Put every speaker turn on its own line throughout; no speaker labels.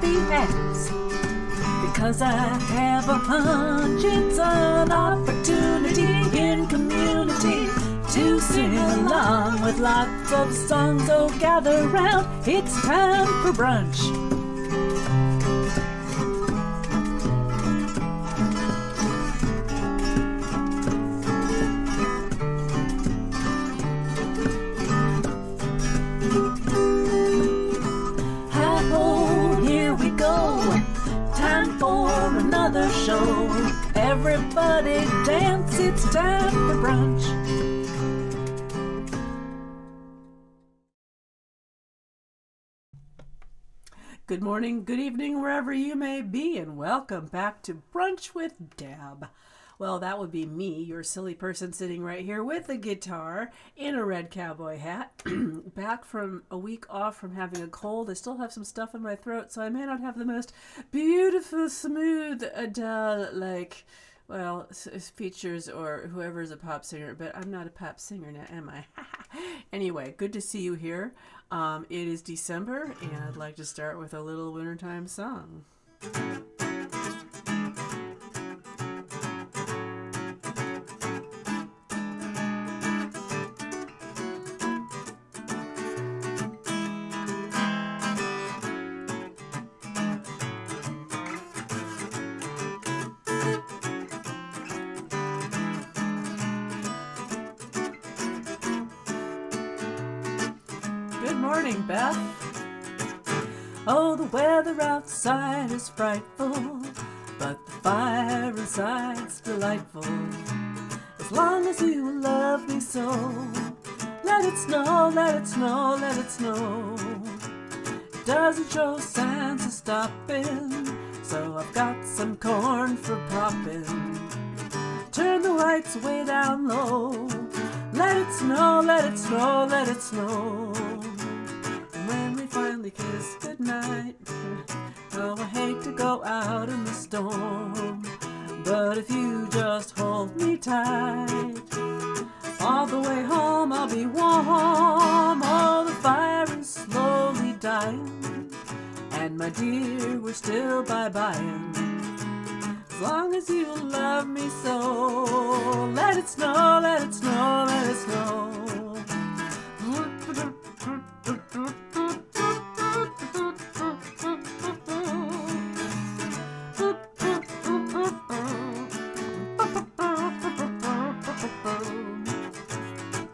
coffee has. Because I have a hunch it's an opportunity in community to sing along with lots of songs. So gather round, it's time for brunch. Hi-ho, here we go. Time for another show. Everybody dance, it's time for brunch. Good morning, good evening, wherever you may be, and welcome back to Brunch with Deb. Well, that would be me, your silly person sitting right here with a guitar in a red cowboy hat. Back from a week off from having a cold. I still have some stuff in my throat, so I may not have the most beautiful, smooth Adele, features or whoever's a pop singer, but I'm not a pop singer now, am I? Anyway, good to see you here. It is December, and I'd like to start with a little wintertime song. Good morning, Beth. Oh, the weather outside is frightful, but the fire inside's delightful. As long as you love me so, let it snow, let it snow, let it snow. It doesn't show signs of stopping, so I've got some corn for popping. Turn the lights way down low. Let it snow, let it snow, let it snow. And when we finally kiss goodnight, oh, I hate to go out in the storm, but if you just hold me tight, all the way home I'll be warm. Oh, the fire is slowly dying, and my dear, we're still bye-bying. As long as you love me so, let it snow, let it snow, let it snow.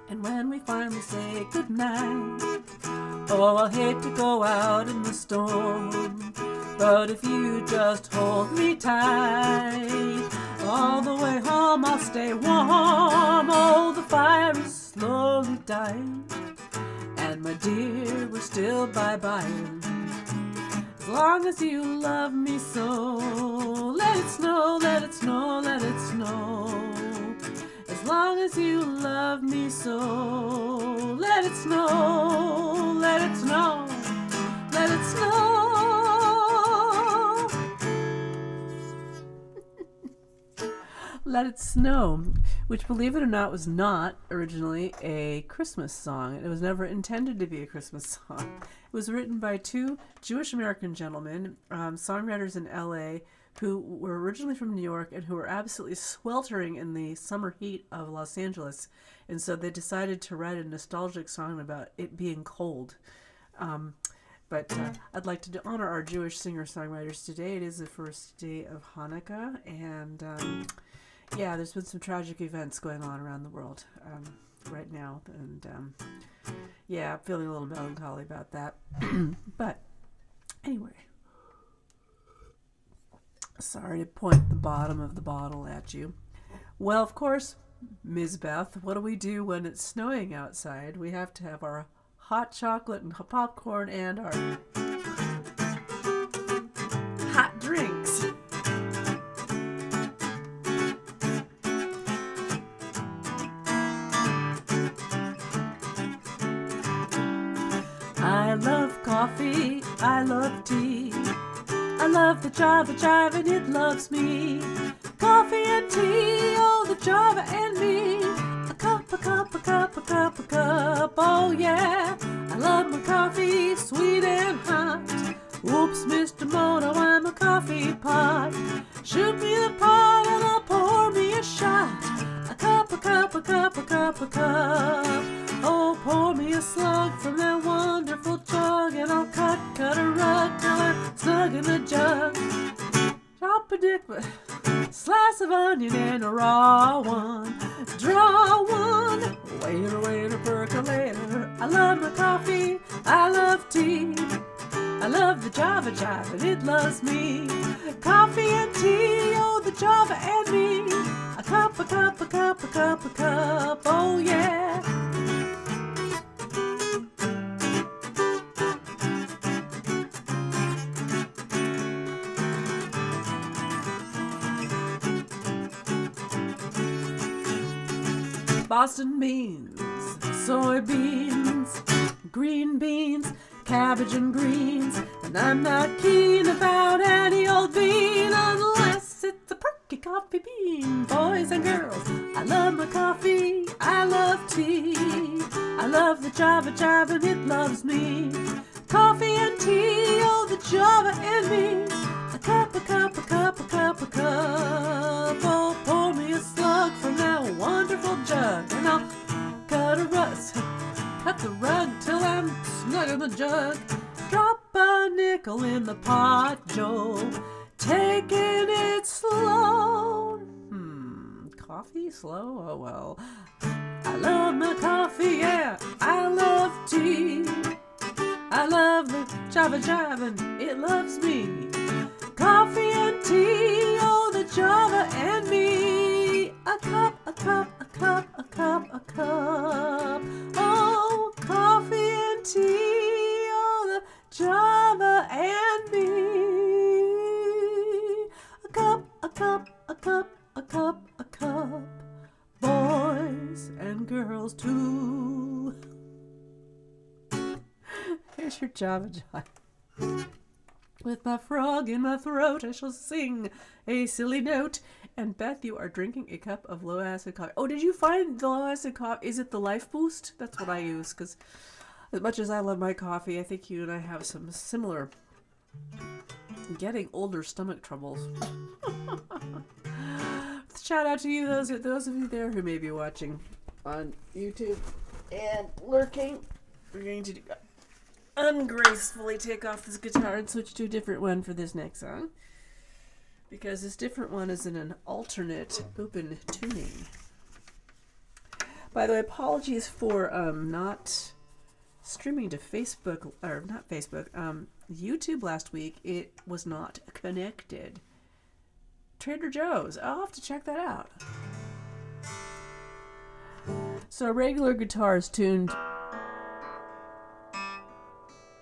And when we finally say goodnight, oh, I'll hate to go out in the storm, but if you just hold me tight, all the way home I'll stay warm. Oh, the fire is slowly dying, and my dear, we're still bye-bying. As long as you love me so, let it snow, let it snow, let it snow. As long as you love me so, let it snow, let it snow, let it snow. Let It Snow, which, believe it or not, was not originally a Christmas song. It was never intended to be a Christmas song. It was written by two Jewish American gentlemen, songwriters in LA, who were originally from New York and who were absolutely sweltering in the summer heat of Los Angeles. And so they decided to write a nostalgic song about it being cold. But I'd like to honor our Jewish singer-songwriters today. It is the first day of Hanukkah, and yeah, there's been some tragic events going on around the world right now, and yeah, I'm feeling a little melancholy about that. But anyway, sorry to point the bottom of the bottle at you. Well, of course, Ms. Beth, what do we do when it's snowing outside? We have to have our hot chocolate and popcorn and our hot drinks. I love coffee, I love tea, I love the Java Jive and it loves me. Coffee and tea, oh the Java and me. A cup, a cup, a cup, a cup, a cup, oh yeah. I love my coffee, sweet and hot. Oops, Mr. Moto, I'm a coffee pot. Shoot me the pot and I'll pour me a shot. A cup, a cup, a cup, a cup, a cup. Oh, pour me a slug from that wonderful jug, and I'll cut a rug till I'm snug in the jug. Chop a dick, slice of onion and a raw one. Draw one. Waiter, waiter, percolator. I love my coffee. I love tea. I love the Java Jive and it loves me. Coffee and tea, oh, the Java and me. A cup, a cup, a cup, a cup, a cup. Oh, yeah. Boston beans, soybeans, green beans, cabbage and greens, and I'm not keen about any old bean unless it's a perky coffee bean. Boys and girls, I love my coffee, I love tea, I love the Java Jive and it loves me. Coffee and tea, oh, the Java and me. A cup, a cup, a cup, a cup, a cup. Oh, pour me a slug from that wonderful jug, and I'll cut the rug till I'm snug in the jug. Drop a nickel in the pot, Joe, taking it slow. Coffee slow? Oh well. I love my coffee, yeah. I love tea. I love the Java Jive and it loves me. Coffee and tea, oh, the Java and me. A cup, a cup, a cup, a cup, a cup. Oh, coffee and tea, oh, the Java and me. A cup, a cup, a cup, a cup, a cup. Boys and girls too. Here's your Java Jive. With my frog in my throat, I shall sing a silly note. And Beth, you are drinking a cup of low-acid coffee. Oh, did you find the low-acid coffee? Is it the Life Boost? That's what I use, because as much as I love my coffee, I think you and I have some similar getting older stomach troubles. Shout out to you, those of you there who may be watching on YouTube and lurking. We're going to ungracefully take off this guitar and switch to a different one for this next song, because this different one is in an alternate open tuning. By the way, apologies for not streaming to Facebook, or not Facebook, YouTube last week. It was not connected. Trader Joe's. I'll have to check that out. So a regular guitar is tuned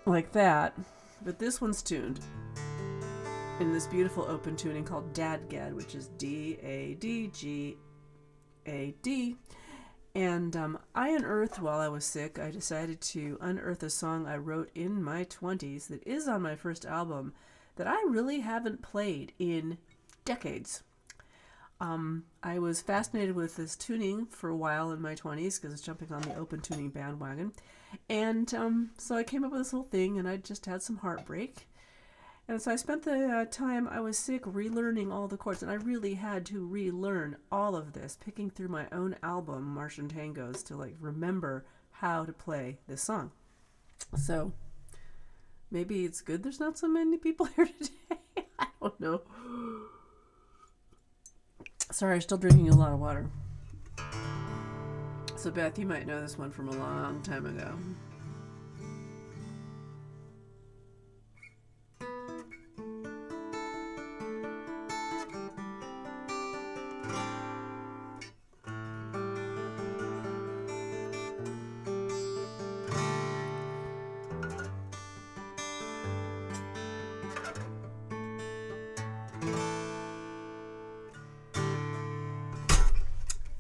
like that, but this one's tuned in this beautiful open tuning called Dadgad, which is D-A-D-G-A-D. And I unearthed, while I was sick, I decided to unearth a song I wrote in my 20s that is on my first album that I really haven't played in decades. I was fascinated with this tuning for a while in my 20s because I was jumping on the open tuning bandwagon. And so I came up with this whole thing, and I just had some heartbreak. And so I spent the time I was sick relearning all the chords, and I really had to relearn all of this, picking through my own album, Martian Tangos, to like remember how to play this song. So maybe it's good there's not so many people here today. I don't know. Sorry, I'm still drinking a lot of water. So Beth, you might know this one from a long time ago.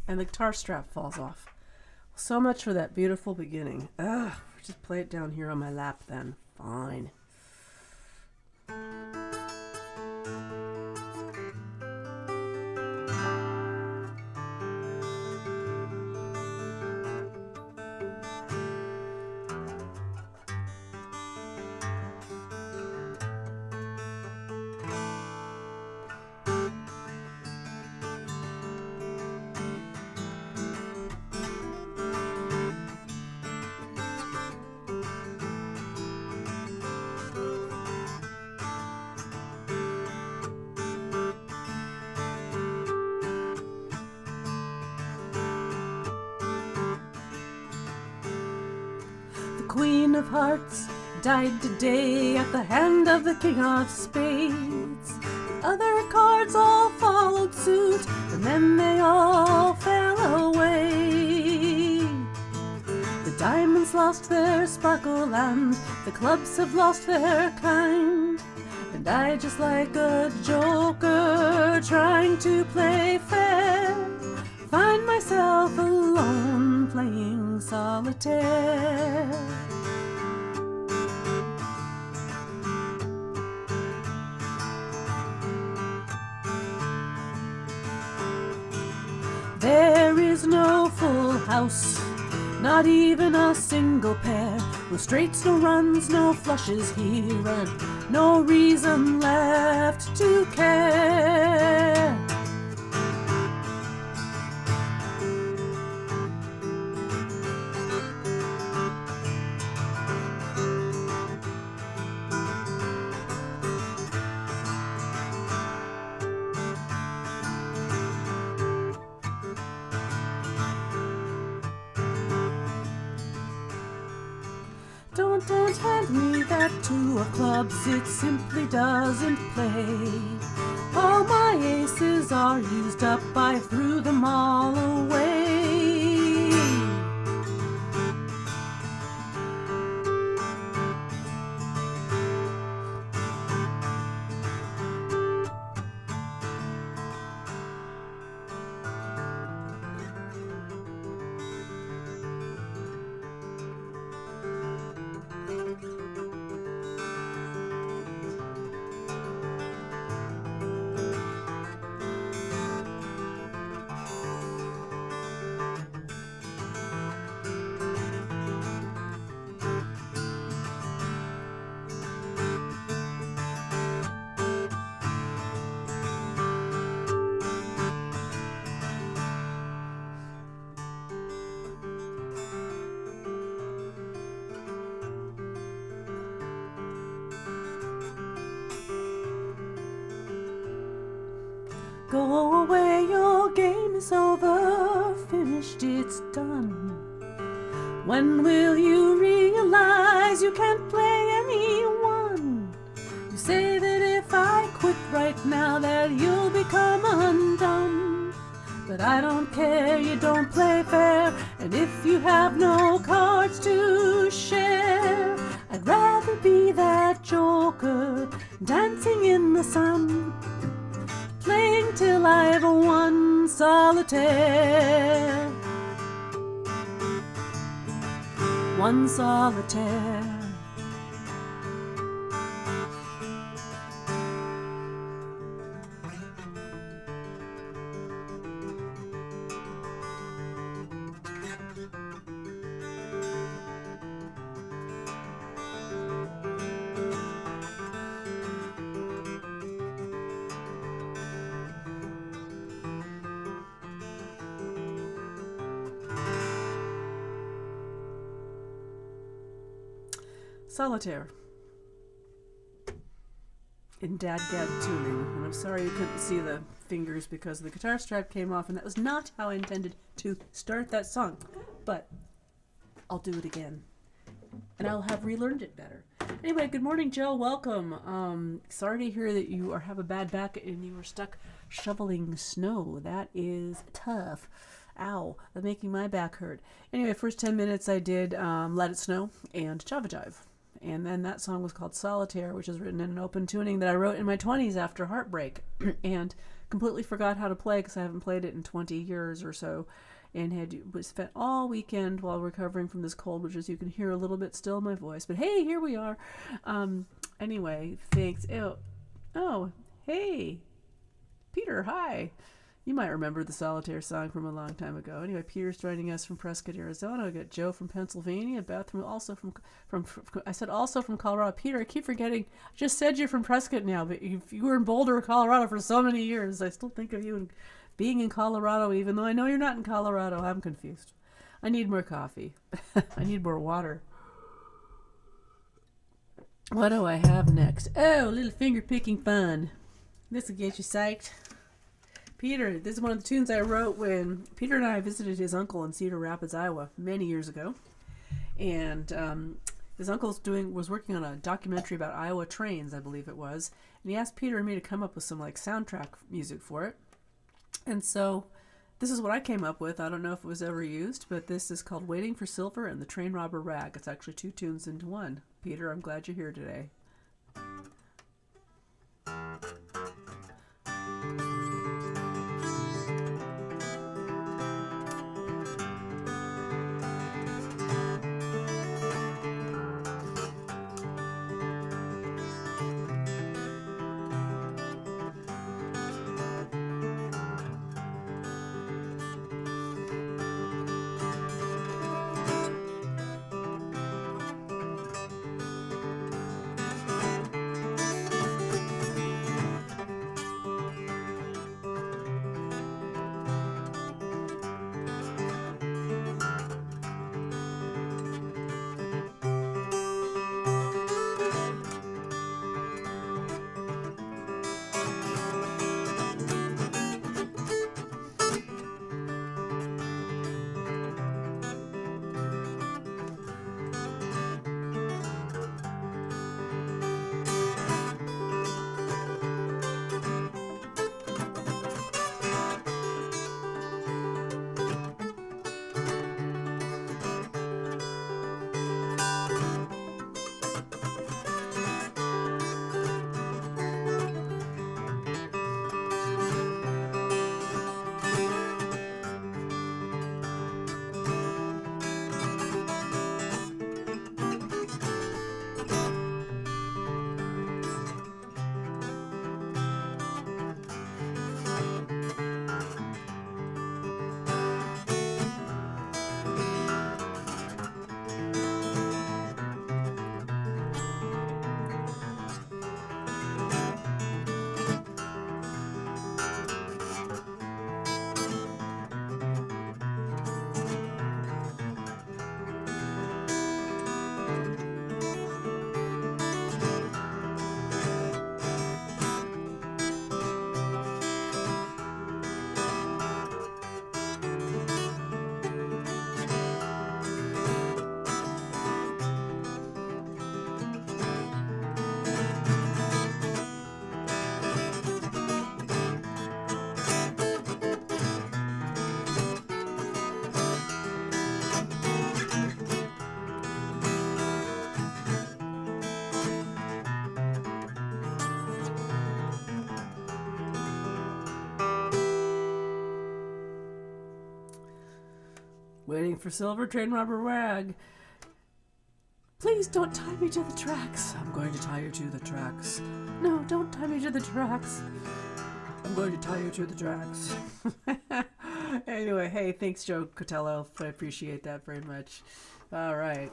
And the guitar strap falls off. So much for that beautiful beginning. Ugh, just play it down here on my lap then. Fine. of hearts died today at the hand of the king of spades. The other cards all followed suit, and then they all fell away. The diamonds lost their sparkle and the clubs have lost their kind. And I, just like a joker trying to play fair, find myself alone playing solitaire. There is no full house, not even a single pair. No straights, no runs, no flushes here, and no reason left to care. Don't hand me that two of clubs, it simply doesn't play. All my aces are used up, I threw them all away. Go away, your game is over, finished, it's done. When will you realize you can't play anyone? You say that if I quit right now that you'll become undone. But I don't care, you don't play fair, and if you have no cards to share, I'd rather be that joker dancing in the sun, playing till I've won solitaire. One solitaire. Solitaire in dadgad tuning, and I'm sorry you couldn't see the fingers because the guitar strap came off, and that was not how I intended to start that song, but I'll do it again and I'll have relearned it better. Anyway, good morning, Jill. Welcome. Sorry to hear that you have a bad back and you were stuck shoveling snow. That is tough. Ow, that's making my back hurt. Anyway, first 10 minutes I did Let It Snow and Java Jive. And then that song was called Solitaire, which is written in an open tuning that I wrote in my 20s after heartbreak and completely forgot how to play because I haven't played it in 20 years or so, and was spent all weekend while recovering from this cold, which, as you can hear a little bit still in my voice. But hey, here we are. Anyway, thanks. Oh, hey, Peter, hi. You might remember the Solitaire song from a long time ago. Anyway, Peter's joining us from Prescott, Arizona. We got Joe from Pennsylvania. Beth from also from I said also from Colorado. Peter, I keep forgetting. I just said you're from Prescott now, but if you were in Boulder, Colorado for so many years, I still think of you being in Colorado, even though I know you're not in Colorado. I'm confused. I need more coffee. I need more water. What do I have next? Oh, a little finger picking fun. This will get you psyched. Peter, this is one of the tunes I wrote when Peter and I visited his uncle in Cedar Rapids, Iowa, many years ago. And his uncle's was working on a documentary about Iowa trains, I believe it was, and he asked Peter and me to come up with some like soundtrack music for it. And so this is what I came up with. I don't know if it was ever used, but this is called Waiting for Silver and the Train Robber Rag. It's actually 2 tunes into one. Peter, I'm glad you're here today. Waiting for Silver, Train Robber Rag. Please don't tie me to the tracks. I'm going to tie you to the tracks. No, don't tie me to the tracks. I'm going to tie you to the tracks. Anyway, hey, thanks, Joe Cotello. I appreciate that very much. All right.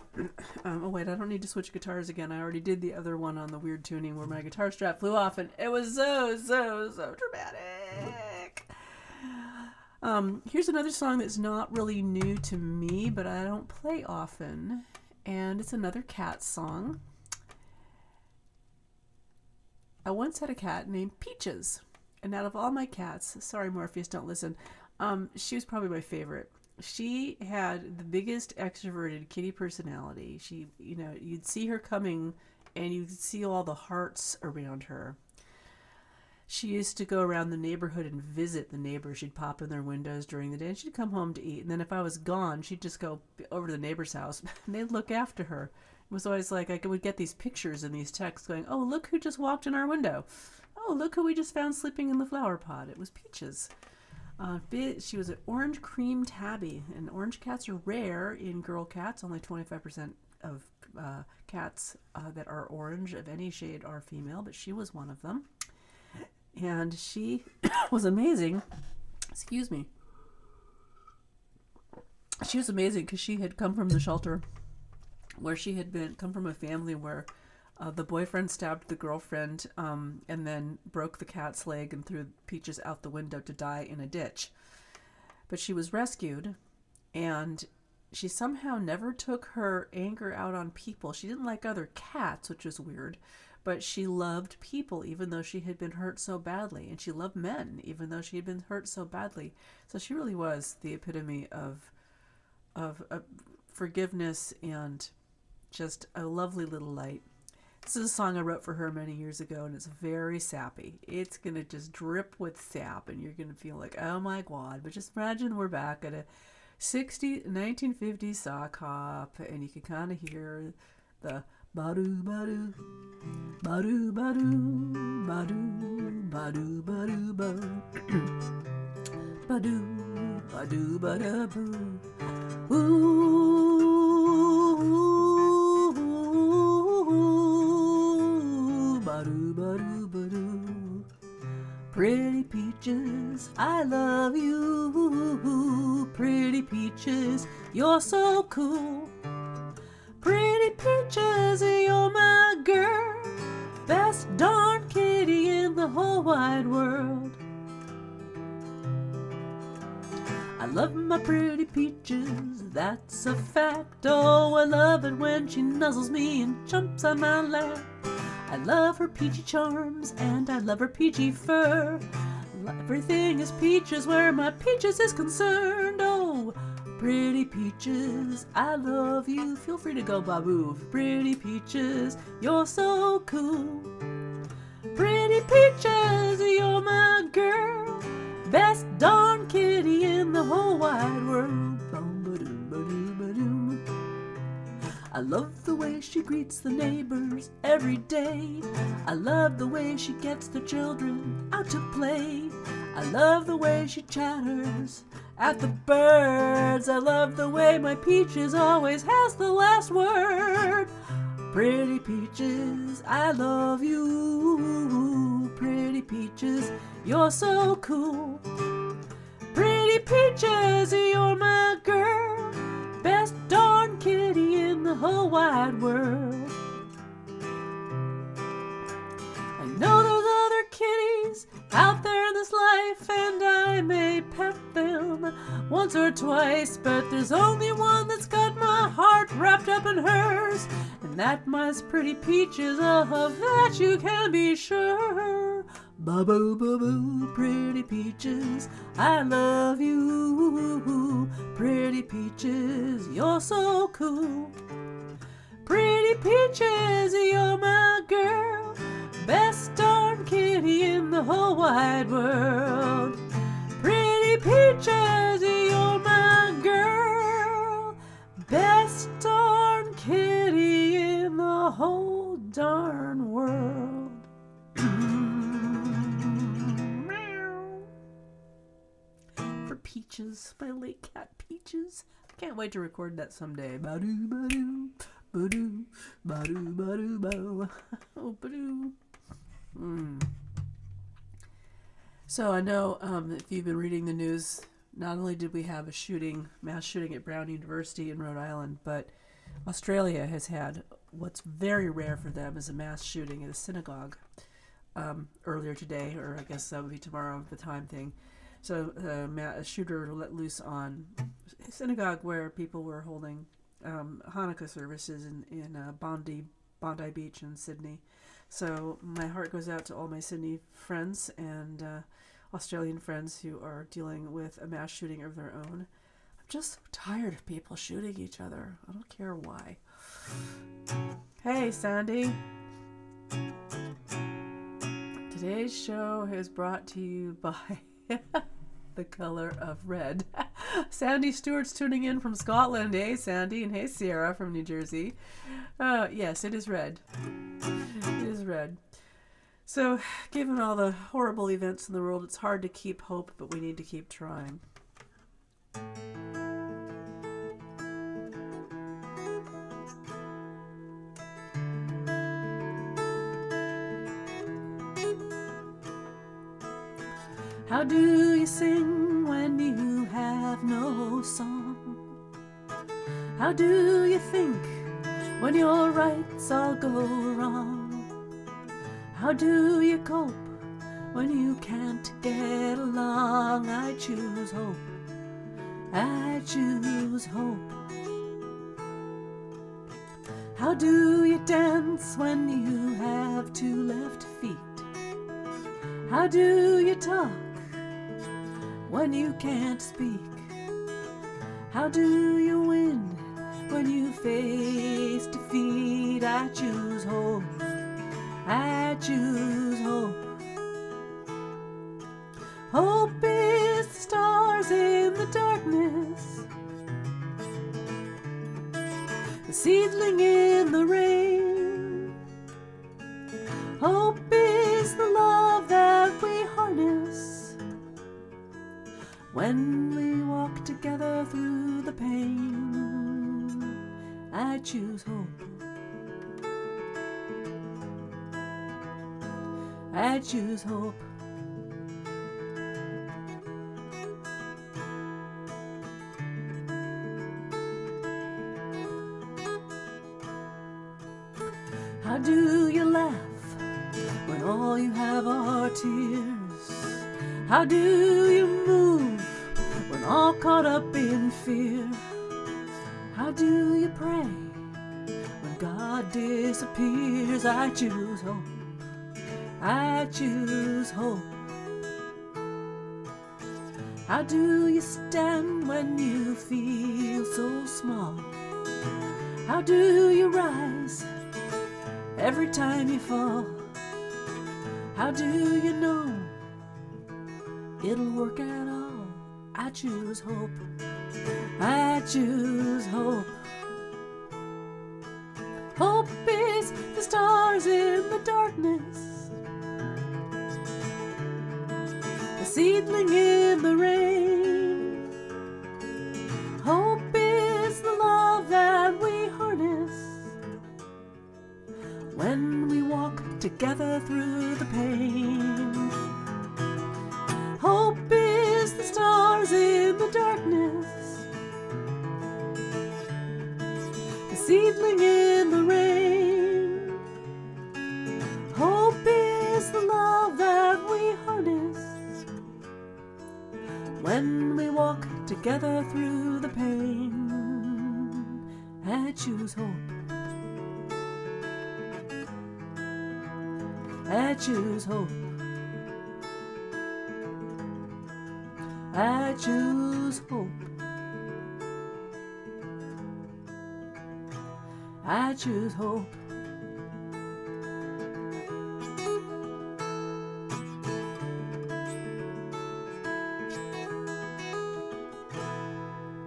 Oh, wait, I don't need to switch guitars again. I already did the other one on the weird tuning where my guitar strap flew off, and it was so dramatic. Here's another song that's not really new to me, but I don't play often, and it's another cat song. I once had a cat named Peaches, and out of all my cats, sorry Morpheus, don't listen, she was probably my favorite. She had the biggest extroverted kitty personality. She, you'd see her coming, and you'd see all the hearts around her. She used to go around the neighborhood and visit the neighbors. She'd pop in their windows during the day, and she'd come home to eat. And then if I was gone, she'd just go over to the neighbor's house, and they'd look after her. It was always like I would get these pictures and these texts going, oh, look who just walked in our window. Oh, look who we just found sleeping in the flower pot. It was Peaches. She was an orange cream tabby, and orange cats are rare in girl cats. Only 25% of cats that are orange of any shade are female, but she was one of them. And she was amazing. Excuse me. She was amazing because she had come from the shelter where she had come from a family where the boyfriend stabbed the girlfriend and then broke the cat's leg and threw Peaches out the window to die in a ditch. But she was rescued, and she somehow never took her anger out on people. She didn't like other cats, which is weird. But she loved people even though she had been hurt so badly. And she loved men even though she had been hurt so badly. So she really was the epitome of forgiveness and just a lovely little light. This is a song I wrote for her many years ago, and it's very sappy. It's going to just drip with sap, and you're going to feel like, oh my God. But just imagine we're back at a 1950s sock hop, and you can kind of hear the ba-doo, ba-doo, ba-doo, ba-doo, ba-doo, ba-doo, ba-doo, ba-doo, ba-doo, ba-doo, ba-da-boo. Ooh, ba-doo, ba-doo, ba-doo. Pretty peaches, I love you. Pretty peaches, you're so cool. Pretty peaches, you're my girl. Best darn kitty in the whole wide world. I love my pretty peaches, that's a fact. Oh, I love it when she nuzzles me and jumps on my lap. I love her peachy charms and I love her peachy fur. Everything is peaches where my peaches is concerned. Oh, pretty peaches, I love you. Feel free to go baboo. Pretty peaches, you're so cool. Pretty peaches, you're my girl. Best darn kitty in the whole wide world. I love the way she greets the neighbors every day. I love the way she gets the children out to play. I love the way she chatters at the birds. I love the way my peaches always has the last word. Pretty peaches, I love you. Pretty peaches, you're so cool. Pretty peaches, you're my girl. Best darn kitty in the whole wide world. I know there's other kitties out there in this life, and I may pet them once or twice, but there's only one that's got my heart wrapped up in hers, and that my pretty peaches, of that you can be sure. Ba-boo, ba-boo, pretty peaches, I love you. Pretty peaches, you're so cool. Pretty peaches, you're my girl. Best darn kitty in the whole wide world. Pretty peaches, you're my girl. Best darn kitty in the whole darn world. For Peaches, my late cat Peaches. I can't wait to record that someday. Ba-doo, ba-doo, ba-doo, ba-doo, ba-doo, ba-doo. Oh, ba-doo. So I know if you've been reading the news, not only did we have a mass shooting at Brown University in Rhode Island, but Australia has had what's very rare for them is a mass shooting at a synagogue earlier today, or I guess that would be tomorrow, the time thing. So a shooter let loose on a synagogue where people were holding Hanukkah services in Bondi Beach in Sydney. So my heart goes out to all my Sydney friends and Australian friends who are dealing with a mass shooting of their own. I'm just so tired of people shooting each other. I don't care why. Hey, Sandy. Today's show is brought to you by The Color of Red. Sandy Stewart's tuning in from Scotland. Hey, Sandy, and hey, Sierra from New Jersey. Yes, it is red. It is red. So, given all the horrible events in the world, it's hard to keep hope, but we need to keep trying. How do you sing when you have no song? How do you think when your rights all go wrong? How do you cope when you can't get along? I choose hope. I choose hope. How do you dance when you have two left feet? How do you talk when you can't speak? How do you win when you face defeat. I choose hope. I choose hope. Hope is the stars in the darkness, the seedling in the rain. Hope is the love that we harness when we walk together through the pain. I choose hope. I choose hope. How do you laugh when all you have are tears? How do you move when all caught up in fear? How do you pray when God disappears? I choose hope. I choose hope. How do you stand when you feel so small? How do you rise every time you fall? How do you know it'll work at all? I choose hope. I choose hope. Hope is the stars in the darkness, the seedling in the rain. Hope is the love that we harness when we walk together through the pain. Hope is the stars in the darkness, the seedling in the rain. Hope is the love that we harness when we walk together through the pain. I choose hope. I choose hope. I choose hope. I choose hope.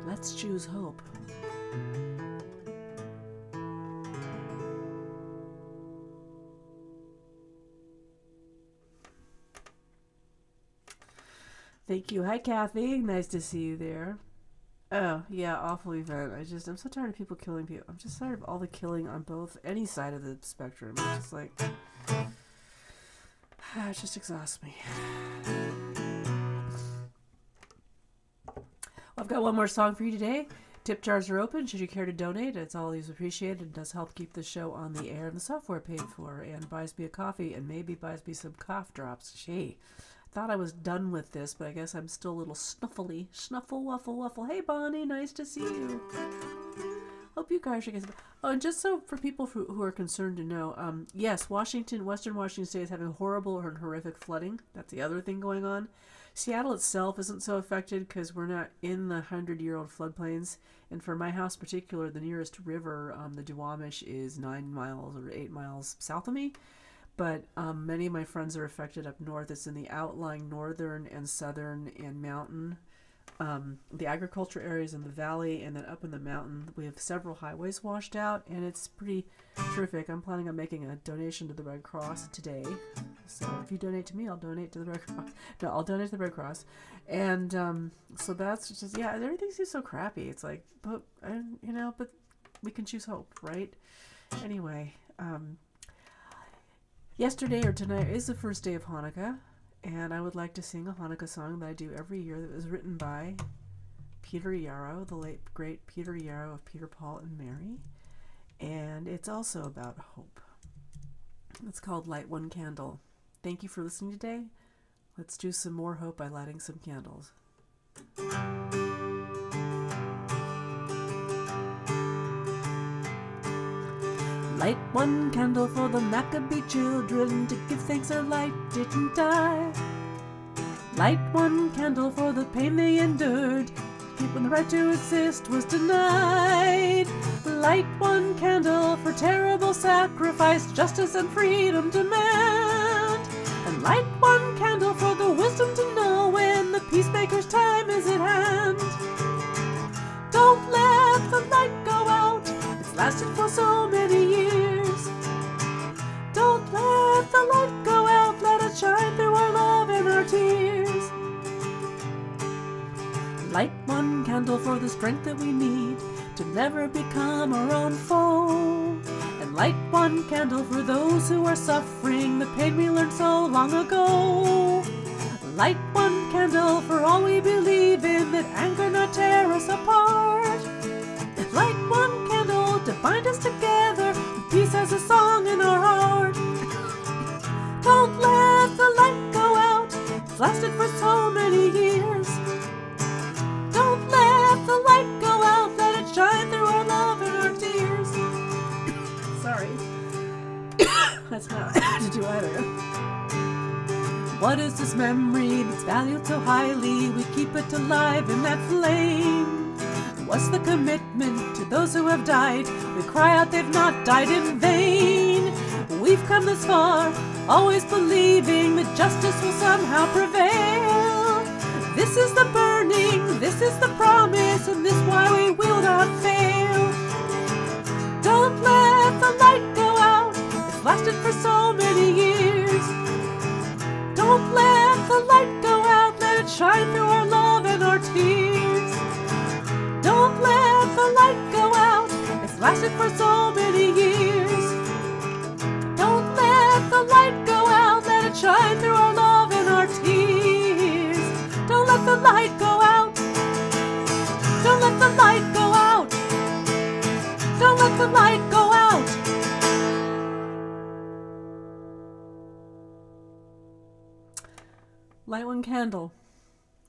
Let's choose hope. Thank you. Hi, Kathy. Nice to see you there. Oh, yeah, awful event. I'm so tired of people killing people. I'm just tired of all the killing on any side of the spectrum. It's just like, it just exhausts me. I've got one more song for you today. Tip jars are open. Should you care to donate, it's always appreciated. It does help keep the show on the air and the software paid for, and buys me a coffee and maybe buys me some cough drops. Gee. Thought I was done with this, but I guess I'm still a little snuffly. Snuffle, wuffle, wuffle. Hey, Bonnie, nice to see you. Hope you guys are getting... Oh, and just so for people who are concerned to know, yes, Western Washington State is having horrible and horrific flooding. That's the other thing going on. Seattle itself isn't so affected because we're not in the 100-year-old floodplains. And for my house in particular, the nearest river, the Duwamish, is 9 miles or 8 miles south of me. But many of my friends are affected up north. It's in the outlying northern and southern and mountain, the agriculture areas in the valley, and then up in the mountain. We have several highways washed out, and it's pretty terrific. I'm planning on making a donation to the Red Cross today. So if you donate to me, I'll donate to the Red Cross. No, I'll donate to the Red Cross. And so that's just, yeah, everything seems so crappy. It's like, but we can choose hope, right? Anyway, yesterday or tonight is the first day of Hanukkah, and I would like to sing a Hanukkah song that I do every year that was written by Peter Yarrow, the late great Peter Yarrow of Peter, Paul, and Mary, and it's also about hope. It's called Light One Candle. Thank you for listening today. Let's do some more hope by lighting some candles. Light one candle for the Maccabee children, to give thanks their light didn't die. Light one candle for the pain they endured, when the right to exist was denied. Light one candle for terrible sacrifice, justice and freedom demand. And light one candle for the wisdom to know when the peacemaker's time is at hand. Don't let the light go out, it's lasted for so many years. Don't let the light go out, let it shine through our love and our tears. Light one candle for the strength that we need to never become our own foe. And light one candle for those who are suffering the pain we learned so long ago. Light one candle for all we believe in, that anger not tear us apart. And light one candle to bind us together, with peace as a song in our heart. Don't let the light go out, it's lasted for so many years. Don't let the light go out, let it shine through our love and our tears. Sorry. That's not to do either. What is this memory that's valued so highly? We keep it alive in that flame. What's the commitment to those who have died? We cry out they've not died in vain. We've come this far, always believing that justice will somehow prevail. This is the burning, this is the promise, and this why we will not fail. Don't let the light go out, it's lasted for so many years. Don't let the light go out, let it shine through our love and our tears. Don't let the light go out, it's lasted for so many years. Don't let the light go out, let it shine through our love and our tears. Don't let the light go out. Don't let the light go out. Don't let the light go out. Light one candle.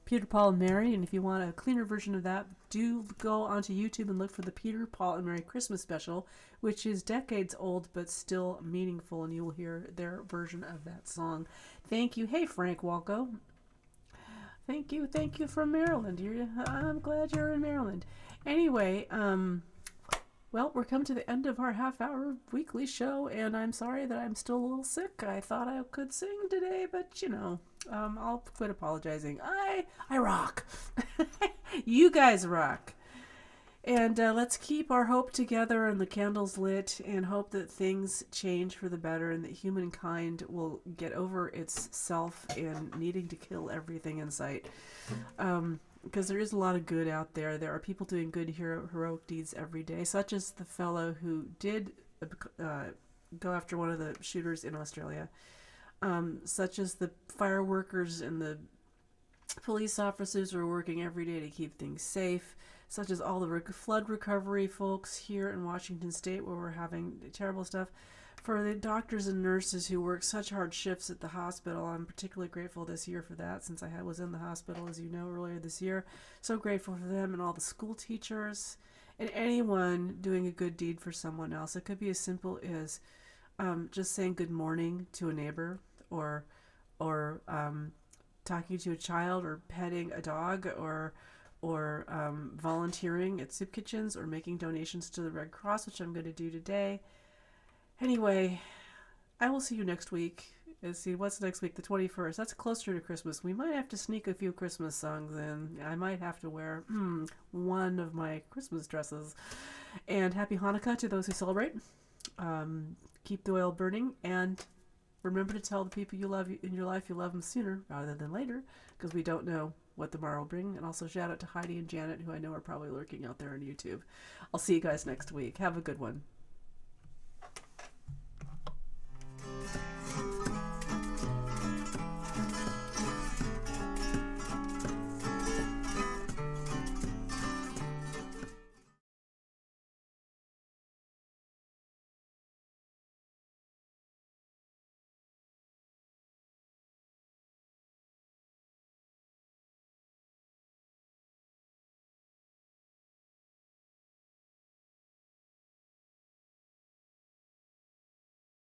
Peter, Paul, and Mary. And if you want a cleaner version of that, do go onto YouTube and look for the Peter, Paul, and Mary Christmas special, which is decades old but still meaningful, and you will hear their version of that song. Thank you. Hey, Frank Walco. Thank you from Maryland. I'm glad you're in Maryland. Anyway, well, we're coming to the end of our half-hour weekly show, and I'm sorry that I'm still a little sick. I thought I could sing today, but I'll quit apologizing. I rock. You guys rock. And let's keep our hope together and the candles lit, and hope that things change for the better and that humankind will get over itself and needing to kill everything in sight. Because there is a lot of good out there. There are people doing good heroic deeds every day, such as the fellow who did go after one of the shooters in Australia, such as the fire workers and the police officers who are working every day to keep things safe, such as all the flood recovery folks here in Washington State where we're having terrible stuff. For the doctors and nurses who work such hard shifts at the hospital, I'm particularly grateful this year for that, since I was in the hospital, as you know, earlier this year. So grateful for them, and all the school teachers and anyone doing a good deed for someone else. It could be as simple as just saying good morning to a neighbor, or talking to a child, or petting a dog, or volunteering at soup kitchens, or making donations to the Red Cross, which I'm going to do today. Anyway, I will see you next week. Let's see, what's next week? The 21st. That's closer to Christmas. We might have to sneak a few Christmas songs in. I might have to wear one of my Christmas dresses. And happy Hanukkah to those who celebrate. Keep the oil burning, and remember to tell the people you love in your life you love them sooner rather than later, because we don't know what tomorrow will bring. And also shout out to Heidi and Janet, who I know are probably lurking out there on YouTube. I'll see you guys next week. Have a good one.